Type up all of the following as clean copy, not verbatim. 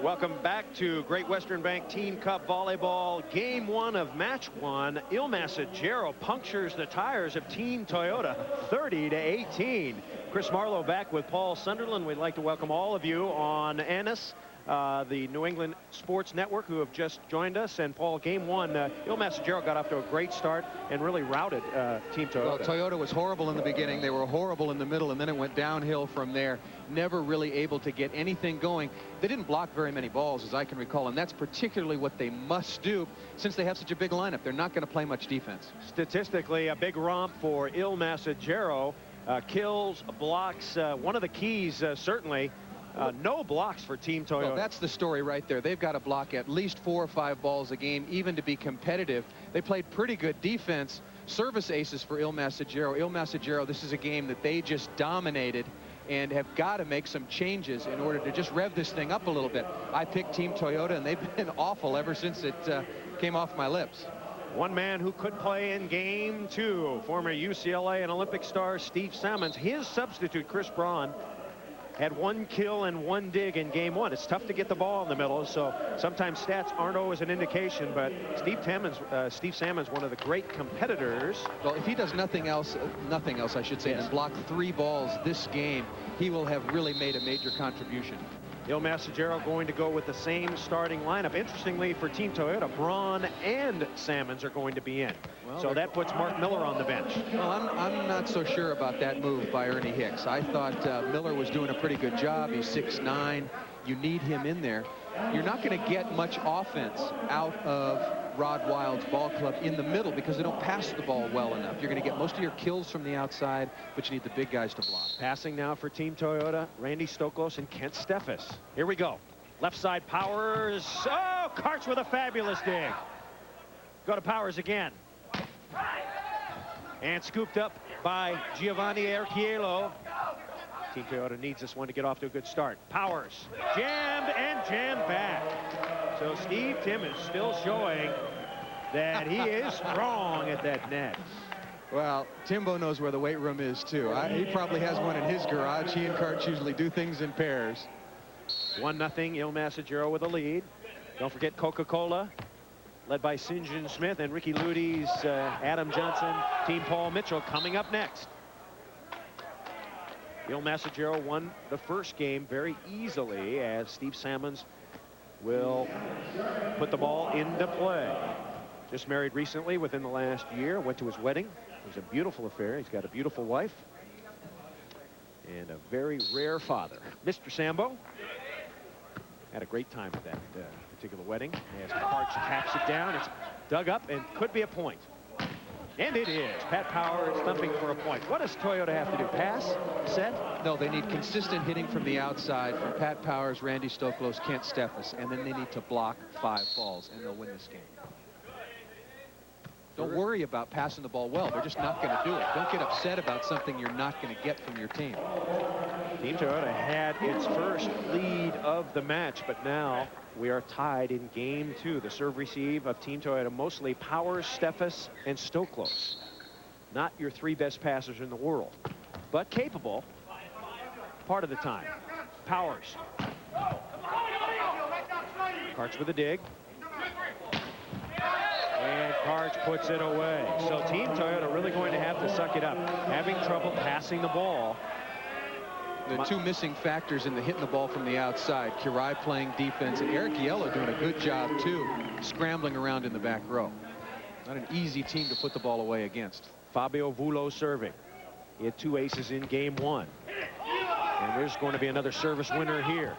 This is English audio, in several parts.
Welcome back to Great Western Bank Team Cup Volleyball. Game 1 of match 1. Il Messagero punctures the tires of Team Toyota 30-18. Chris Marlowe back with Paul Sunderland. We'd like to welcome all of you on Annis, the New England Sports Network, who have just joined us. And Paul, game 1, Il Messagero got off to a great start and really routed Team Toyota. Well, Toyota was horrible in the beginning. They were horrible in the middle, and then it went downhill from there. Never really able to get anything going. They didn't block very many balls, as I can recall, and that's particularly what they must do since they have such a big lineup. They're not going to play much defense. Statistically, a big romp for Il Messagero. Kills, blocks, one of the keys, certainly. No blocks for Team Toyota. Well, that's the story right there. They've got to block at least 4 or 5 balls a game, even to be competitive. They played pretty good defense. Service aces for Il Messagero. Il Messagero, this is a game that they just dominated and have got to make some changes in order to just rev this thing up a little bit. I picked Team Toyota, and they've been awful ever since it came off my lips. One man who could play in game 2, former UCLA and Olympic star Steve Timmons. His substitute, Chris Braun, had 1 kill and 1 dig in game 1. It's tough to get the ball in the middle, so sometimes stats aren't always an indication, but Steve Timmons, one of the great competitors. Well, if he does nothing else, I should say, than block 3 balls this game, he will have really made a major contribution. Il Messagero going to go with the same starting lineup. Interestingly, for Team Toyota, Braun and Salmons are going to be in. Well, so that puts Mark Miller on the bench. Well, I'm not so sure about that move by Ernie Hicks. I thought Miller was doing a pretty good job. He's 6'9". You need him in there. You're not going to get much offense out of Rod Wild's ball club in the middle because they don't pass the ball well enough. You're going to get most of your kills from the outside, but you need the big guys to block. Passing now for Team Toyota, Randy Stoklos and Kent Steffes. Here we go. Left side, Powers. Oh, Karch with a fabulous dig. Go to Powers again. And scooped up by Giovanni Archiello. Team Toyota needs this one to get off to a good start. Powers jammed and jammed back. So Steve Timmons still showing that he is strong at that net. Well, Timbo knows where the weight room is, too. He probably has one in his garage. He and Karch usually do things in pairs. 1-0, Il Messagero with a lead. Don't forget Coca-Cola, led by St. John Smith and Ricky Ludy's Adam Johnson. Team Paul Mitchell coming up next. Il Messagero won the first game very easily as Steve Salmons will put the ball into play. Just married recently within the last year. Went to his wedding. It was a beautiful affair. He's got a beautiful wife and a very rare father. Mr. Sambo had a great time at that particular wedding. As Karch taps it down, it's dug up and could be a point. And it is. Pat Powers thumping for a point. What does Toyota have to do? Pass? Set? No, they need consistent hitting from the outside from Pat Powers, Randy Stoklos, Kent Steffes, and then they need to block 5 balls, and they'll win this game. Don't worry about passing the ball well. They're just not going to do it. Don't get upset about something you're not going to get from your team. Team Toyota had its first lead of the match, but now we are tied in game 2. The serve receive of Team Toyota, mostly Powers, Steffes, and Stoklos. Not your 3 best passers in the world, but capable part of the time. Powers. Karch with a dig. And Karch puts it away. So Team Toyota really going to have to suck it up. Having trouble passing the ball. The 2 missing factors in the hitting the ball from the outside. Kirai playing defense and Archiello doing a good job too, scrambling around in the back row. Not an easy team to put the ball away against. Fabio Vullo serving. He had 2 aces in game 1. And there's going to be another service winner here.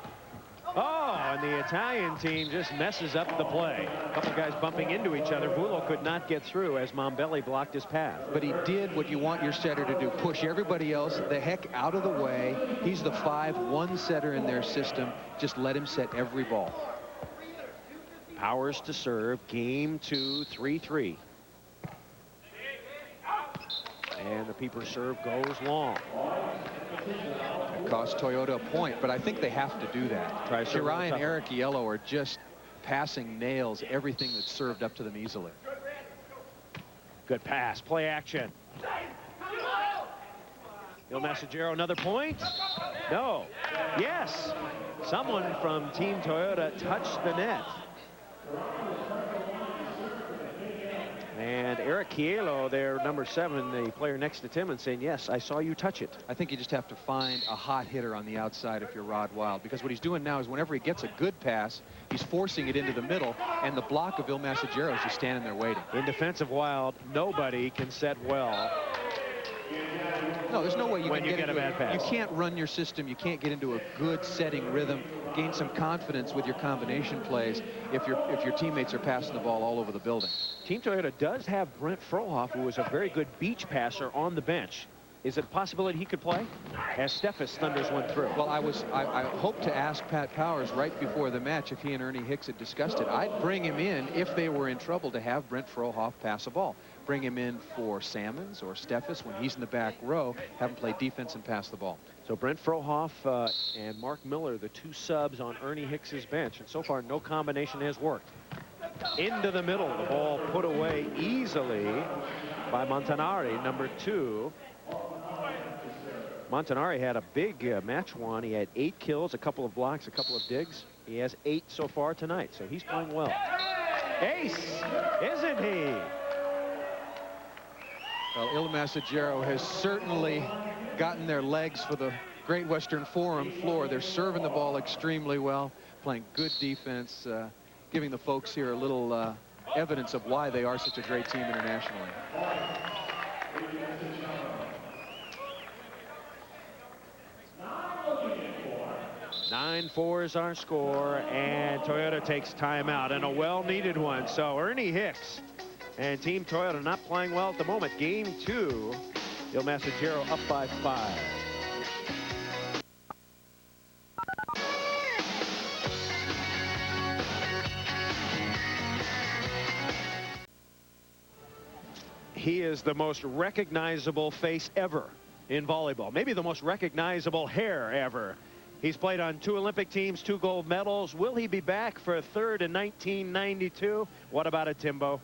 Oh, and the Italian team just messes up the play. A couple guys bumping into each other. Vullo could not get through as Mombelli blocked his path. But he did what you want your setter to do. Push everybody else the heck out of the way. He's the 5-1 setter in their system. Just let him set every ball. Powers to serve. Game 2, 3-3. And the Pieper serve goes long. It cost Toyota a point, but I think they have to do that. Kirai and Archiello are just passing nails everything that's served up to them easily. Good pass. Play action. Il Messagero, another point? No. Yes. Someone from Team Toyota touched the net. And Eric Kielo, their number 7, the player next to Timmons, saying, yes, I saw you touch it. I think you just have to find a hot hitter on the outside if you're Rod Wild, because what he's doing now is whenever he gets a good pass, he's forcing it into the middle, and the block of Il Messagero is just standing there waiting. In defensive Wild, nobody can set well. No, there's no way you when can you get a bad pass. You can't run your system. You can't get into a good setting rhythm, gain some confidence with your combination plays if your teammates are passing the ball all over the building. Team Toyota does have Brent Frohoff, who is a very good beach passer, on the bench. Is it a possibility he could play? As Steffes thunders one through. Well, I hope to ask Pat Powers right before the match if he and Ernie Hicks had discussed it. I'd bring him in if they were in trouble to have Brent Frohoff pass a ball. Bring him in for Salmons or Steffes when he's in the back row, have him play defense and pass the ball. So Brent Frohoff and Mark Miller, the 2 subs on Ernie Hicks's bench, and so far no combination has worked. Into the middle, the ball put away easily by Montanari, number 2. Montanari had a big match one. He had 8 kills, a couple of blocks, a couple of digs. He has 8 so far tonight, so he's playing well. Ace, isn't he? Well, Il Messagero has certainly gotten their legs for the Great Western Forum floor. They're serving the ball extremely well, playing good defense, giving the folks here a little evidence of why they are such a great team internationally. 9-4 is our score, and Toyota takes timeout, and a well-needed one. So Ernie Hicks and Team Toyota not playing well at the moment. Game 2, Il Messagero up by 5. He is the most recognizable face ever in volleyball. Maybe the most recognizable hair ever. He's played on 2 Olympic teams, 2 gold medals. Will he be back for a 3rd in 1992? What about it, Timbo?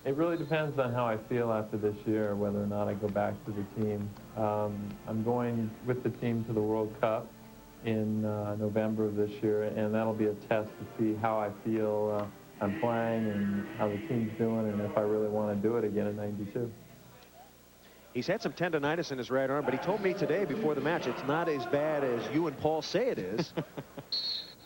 It really depends on how I feel after this year, whether or not I go back to the team. I'm going with the team to the World Cup in November of this year, and that'll be a test to see how I feel I'm playing and how the team's doing, and if I really want to do it again in '92. He's had some tendonitis in his right arm, but he told me today before the match it's not as bad as you and Paul say it is.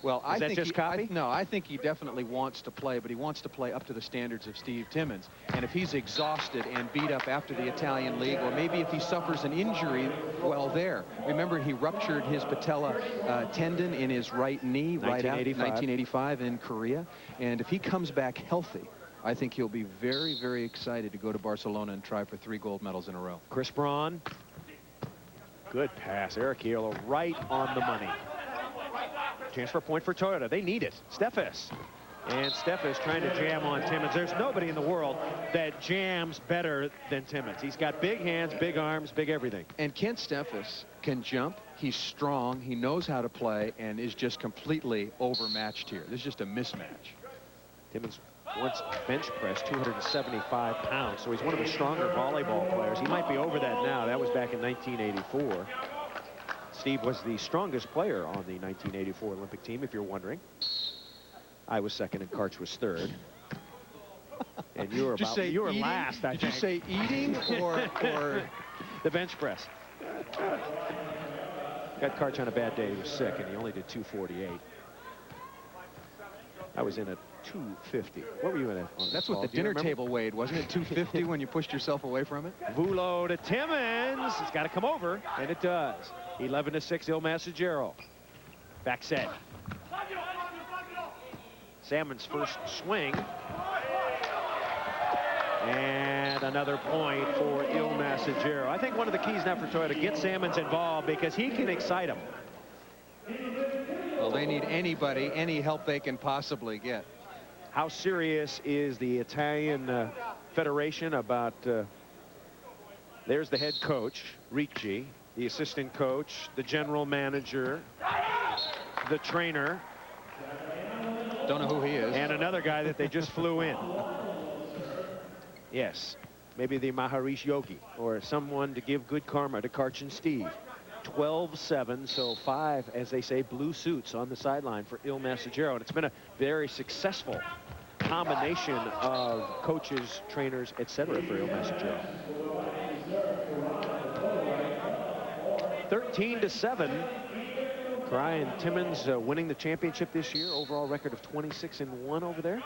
Well, I think just copy? No, I think he definitely wants to play, but he wants to play up to the standards of Steve Timmons. And if he's exhausted and beat up after the Italian League, or maybe if he suffers an injury while there. Remember, he ruptured his patella tendon in his right knee right after 1985 in Korea. And if he comes back healthy, I think he'll be very, very excited to go to Barcelona and try for 3 gold medals in a row. Chris Braun. Good pass. Eric Kielo right on the money. Transfer point for Toyota. They need it. Steffes. And Steffes trying to jam on Timmons. There's nobody in the world that jams better than Timmons. He's got big hands, big arms, big everything. And Kent Steffes can jump. He's strong. He knows how to play and is just completely overmatched here. This is just a mismatch. Timmons once bench pressed 275 pounds, so he's one of the stronger volleyball players. He might be over that now. That was back in 1984. Steve was the strongest player on the 1984 Olympic team, if you're wondering. I was second and Karch was third. And you were last, I think. Did you say eating or the bench press? Got Karch on a bad day. He was sick, and he only did 248. I was in at 250. What were you in at? That's what the dinner table weighed, wasn't it? 250 when you pushed yourself away from it? Vulo to Timmons. It's got to come over, and it does. 11-6, Il Messagero. Back set. Salmon's first swing. And another point for Il Messagero. I think one of the keys now for Toyota, get Salmons involved because he can excite them. Well, they need anybody, any help they can possibly get. How serious is the Italian Federation about... there's the head coach, Ricci, the assistant coach, the general manager, the trainer. Don't know who he is. And another guy that they just flew in. Yes, maybe the Maharishi Yogi or someone to give good karma to Karch and Steve. 12-7, so 5, as they say, blue suits on the sideline for Il Messagero. And it's been a very successful combination of coaches, trainers, etc. for Il Messagero. 13-7. Cry and Timmons winning the championship this year. Overall record of 26-1 over there.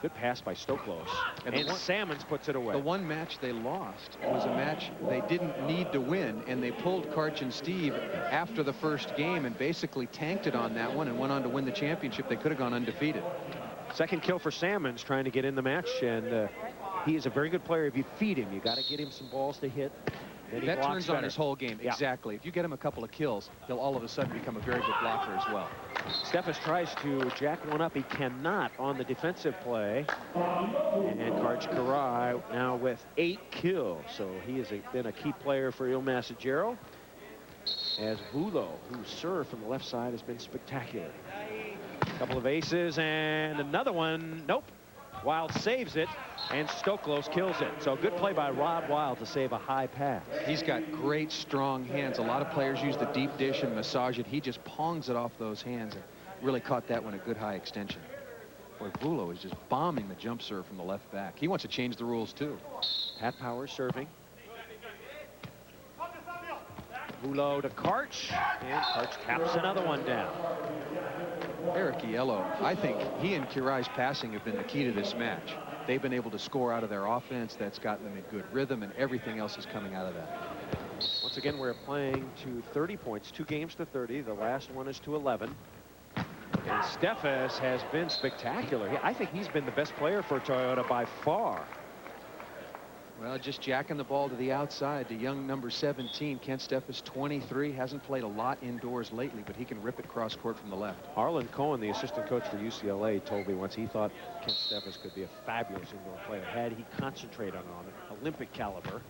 Good pass by Stoklos. And Salmons puts it away. The one match they lost was a match they didn't need to win, and they pulled Karch and Steve after the first game and basically tanked it on that one and went on to win the championship. They could have gone undefeated. Second kill for Salmons, trying to get in the match, and he is a very good player. If you feed him, you got to get him some balls to hit. That turns on his whole game. Exactly. If you get him a couple of kills, he'll all of a sudden become a very good blocker as well. Steffes tries to jack one up. He cannot on the defensive play. And Karch Karai now with 8 kills. So he has been a key player for Il Messagero. As Vulo, whose serve from the left side has been spectacular. A couple of aces and another one. Nope. Wild saves it, and Stoklos kills it. So good play by Rod Wild to save a high pass. He's got great, strong hands. A lot of players use the deep dish and massage it. He just pongs it off those hands and really caught that one a good high extension. Boy, Vulo is just bombing the jump serve from the left back. He wants to change the rules, too. Pat Powers serving. Vulo to Karch, and Karch taps another one down. Eric Yellow, I think he and Kirai's passing have been the key to this match. They've been able to score out of their offense. That's gotten them in good rhythm, and everything else is coming out of that. Once again, we're playing to 30 points, 2 games to 30. The last one is to 11. And Steffes has been spectacular. I think he's been the best player for Toyota by far. Well, just jacking the ball to the outside to young number 17. Kent Steffes, 23, hasn't played a lot indoors lately, but he can rip it cross court from the left. Harlan Cohen, the assistant coach for UCLA, told me once he thought Kent Steffes could be a fabulous indoor player had he concentrated on it. Olympic caliber.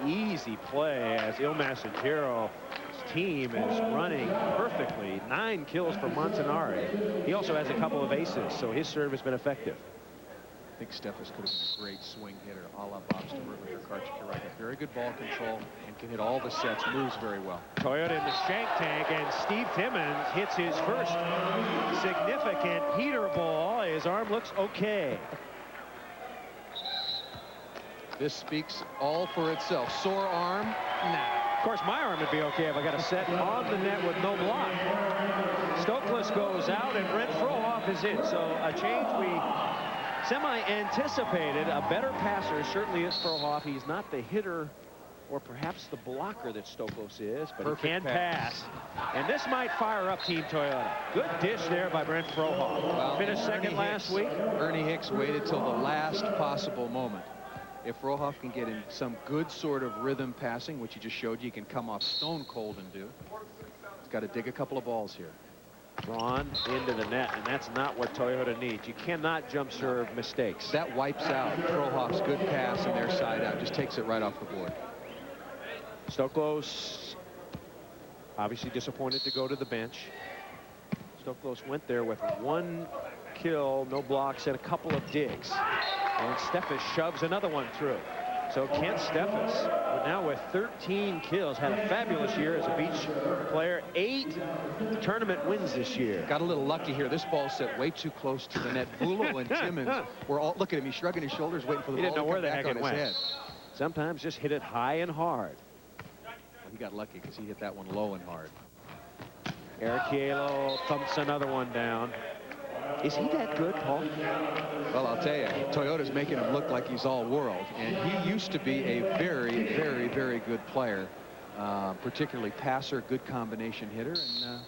Easy play as Il Massagero's team is running perfectly. 9 kills for Montanari. He also has a couple of aces, so his serve has been effective. I think Steffes could have been a great swing hitter, a la Bob Stewart or Karch Karai. Very good ball control and can hit all the sets, moves very well. Toyota in the shank tank, and Steve Timmons hits his first significant heater ball. His arm looks okay. This speaks all for itself. Sore arm? Nah. Of course, my arm would be okay if I got a set on the net with no block. Stoklos goes out, and Brent Frohoff is in. So a change we semi-anticipated. A better passer certainly is Frohoff. He's not the hitter or perhaps the blocker that Stoklos is, but he can pass. And this might fire up Team Toyota. Good dish there by Brent Frohoff. Well, finished second last week. Ernie Hicks waited till the last possible moment. If Frohoff can get in some good sort of rhythm passing, which he just showed you can come off stone cold and do, he's got to dig a couple of balls here. Drawn into the net, and that's not what Toyota needs. You cannot jump serve mistakes. That wipes out Frohoff's good pass and their side out. Just takes it right off the board. Stoklos obviously disappointed to go to the bench. Stoklos went there with 1 kill, no blocks, and a couple of digs. And Steffes shoves another one through. So Kent Steffes, now with 13 kills, had a fabulous year as a beach player. 8 tournament wins this year. Got a little lucky here. This ball set way too close to the net. Vulo and Timmons were all, look at him, he's shrugging his shoulders, waiting for the ball. He didn't know where the heck it went. Sometimes just hit it high and hard. Well, he got lucky because he hit that one low and hard. Eric Yellow thumps another one down. Is he that good, Paul? Well, I'll tell you, Toyota's making him look like he's all world. And he used to be a very, very, very good player, particularly passer, good combination hitter. And,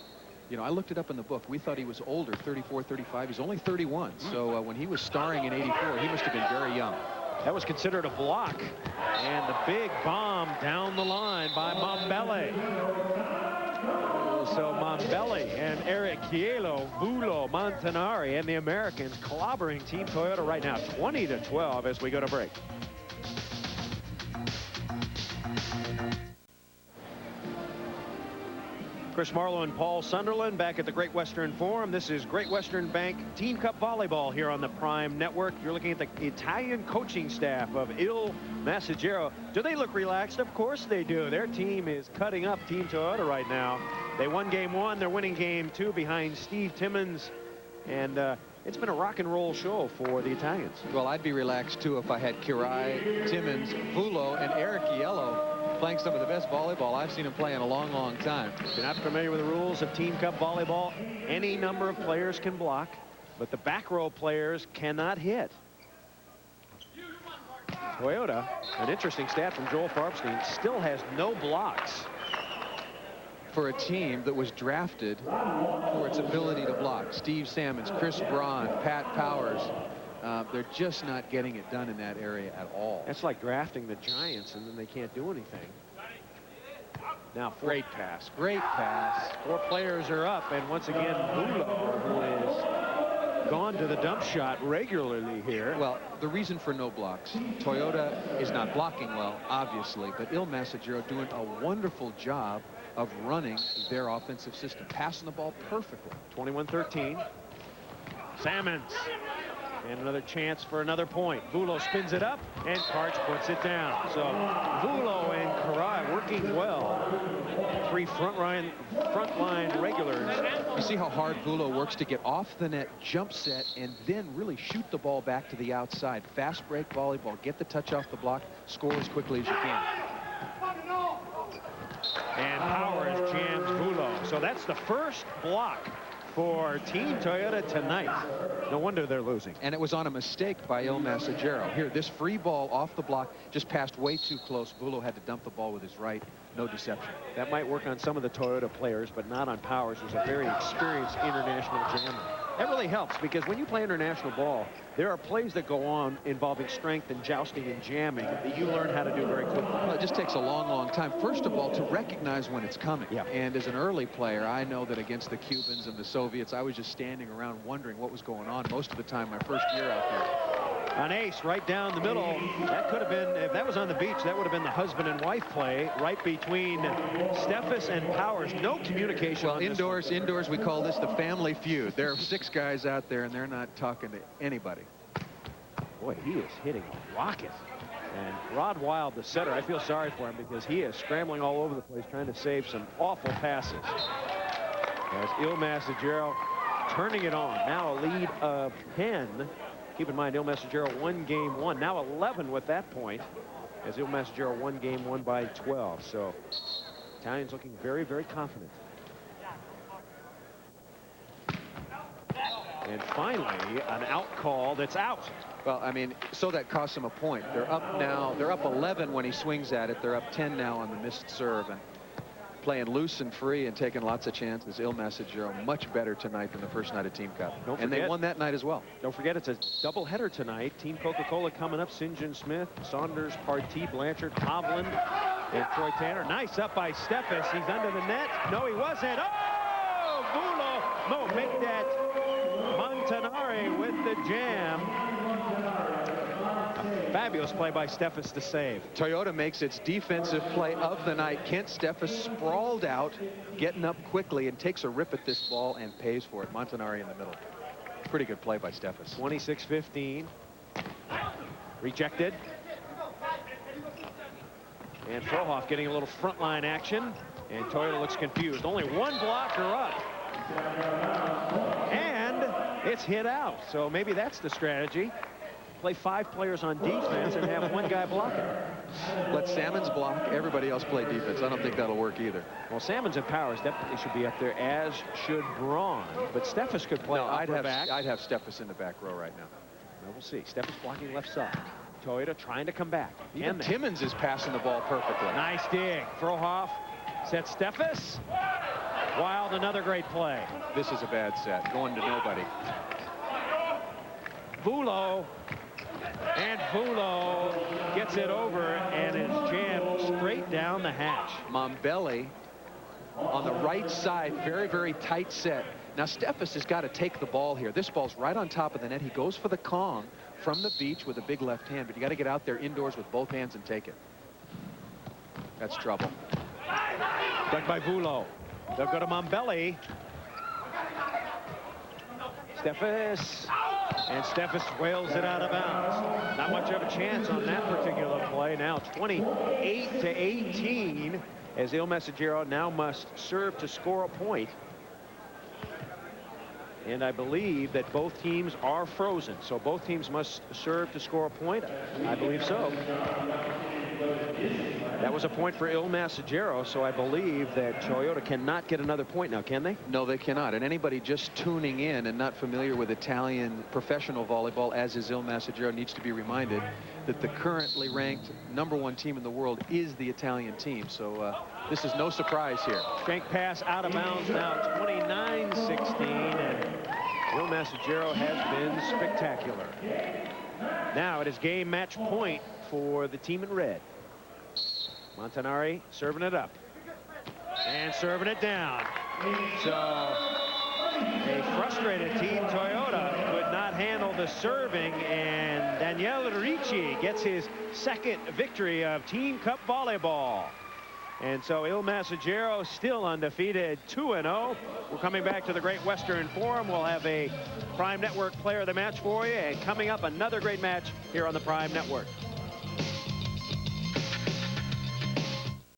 you know, I looked it up in the book. We thought he was older, 34, 35. He's only 31. So when he was starring in '84, he must have been very young. That was considered a block. And the big bomb down the line by Mambele. So Mambele and Eric Yellow, Vulo, Montanari, and the Americans clobbering Team Toyota right now, 20-12 as we go to break. Chris Marlowe and Paul Sunderland back at the Great Western Forum. This is Great Western Bank Team Cup Volleyball here on the Prime Network. You're looking at the Italian coaching staff of Il Messagero. Do they look relaxed? Of course they do. Their team is cutting up Team Toyota right now. They won game 1. They're winning game 2 behind Steve Timmons. And it's been a rock and roll show for the Italians. Well, I'd be relaxed too if I had Kirai, Timmons, Vulo, and Eric Iello playing some of the best volleyball I've seen him play in a long, long time. If you're not familiar with the rules of Team Cup volleyball, any number of players can block, but the back row players cannot hit. Toyota, an interesting stat from Joel Farbstein, still has no blocks. For a team that was drafted for its ability to block. Steve Salmons, Chris Braun, Pat Powers. They're just not getting it done in that area at all. That's like drafting the Giants and then they can't do anything. Now, great pass. Great pass. 4 players are up, and once again, Vulo, who is gone to the dump shot regularly here. Well, the reason for no blocks, Toyota is not blocking well, obviously, but Il Messagero doing a wonderful job of running their offensive system, passing the ball perfectly. 21-13. Salmons. And another chance for another point. Vulo spins it up, and Karch puts it down. So Vulo and Karai working well. 3 front line regulars. You see how hard Vulo works to get off the net, jump set, and then really shoot the ball back to the outside. Fast break volleyball, get the touch off the block, score as quickly as you can. And Powers jams Vulo. So that's the first block for Team Toyota tonight. No wonder they're losing. And it was on a mistake by Il Messagero. Here, this free ball off the block just passed way too close. Vulo had to dump the ball with his right. No deception. That might work on some of the Toyota players, but not on Powers, who's a very experienced international jammer. That really helps, because when you play international ball, there are plays that go on involving strength and jousting and jamming that you learn how to do very quickly. Well, it just takes a long, long time. First of all, to recognize when it's coming. Yeah. And as an early player, I know that against the Cubans and the Soviets, I was just standing around wondering what was going on most of the time my first year out there. An ace right down the middle. That could have been, if that was on the beach, that would have been the husband and wife play right between Steffes and Powers. No communication. Well, indoors, we call this the family feud. There are 6 guys out there, and they're not talking to anybody. Boy, he is hitting a rocket. And Rod Wild, the setter, I feel sorry for him, because he is scrambling all over the place trying to save some awful passes. As Il Messagero turning it on. Now a lead of 10. Keep in mind, Il Messagero won game 1. Now 11 with that point, as Il Messagero won game 1 by 12. So Italians looking very, very confident. And finally, an out call that's out. Well, I mean, so that costs them a point. They're up now. They're up 11 when he swings at it. They're up 10 now on the missed serve. And playing loose and free and taking lots of chances. Il Messagero much better tonight than the first night of Team Cup. And they won that night as well. Don't forget, it's a doubleheader tonight. Team Coca-Cola coming up. St. John Smith, Saunders, Partee, Blanchard, Hovland, and Troy Tanner. Nice up by Steffes. He's under the net. No, he wasn't. Oh, Vulo. No, make that. Montanari with the jam. A fabulous play by Steffes to save. Toyota makes its defensive play of the night. Kent Steffes sprawled out, getting up quickly, and takes a rip at this ball and pays for it. Montanari in the middle. Pretty good play by Steffes. 26-15. Rejected. And Frohoff getting a little front line action. And Toyota looks confused. Only 1 blocker up. And it's hit out. So maybe that's the strategy. Play 5 players on defense and have 1 guy blocking. Let Salmons block. Everybody else play defense. I don't think that'll work either. Well, Salmons and Powers definitely should be up there, as should Braun. But Steffes could play I'd back. have Steffes in the back row right now. Well, we'll see. Steffes blocking left side. Toyota trying to come back. Even Timmons is passing the ball perfectly. Nice dig. Frohoff sets Steffes. Wild, another great play. This is a bad set. Going to nobody. Vulo. And Vulo gets it over and is jammed straight down the hatch. Mombelli on the right side, very, very tight set. Now Steffes has got to take the ball here. This ball's right on top of the net. He goes for the Kong from the beach with a big left hand, but you got to get out there indoors with both hands and take it. That's trouble. Dug by Vulo. They'll go to Mombelli. Steffes. And Steffes wails it out of bounds. Not much of a chance on that particular play. Now 28-18 as Il Messaggero now must serve to score a point. And I believe that both teams are frozen. So both teams must serve to score a point. I believe so. That was a point for Il Messaggero, so I believe that Toyota cannot get another point now, can they? No, they cannot. And anybody just tuning in and not familiar with Italian professional volleyball, as is Il Messaggero, needs to be reminded that the currently ranked #1 team in the world is the Italian team. So this is no surprise here. Shank pass out of bounds now, 29-16, and Il Messaggero has been spectacular. Now it is game match point for the team in red. Montanari serving it up and serving it down. So a frustrated Team Toyota could not handle the serving, and Daniele Ricci gets his second victory of Team Cup volleyball. And so Il Messaggero still undefeated, 2-0. We're coming back to the Great Western Forum. We'll have a Prime Network player of the match for you, and coming up another great match here on the Prime Network.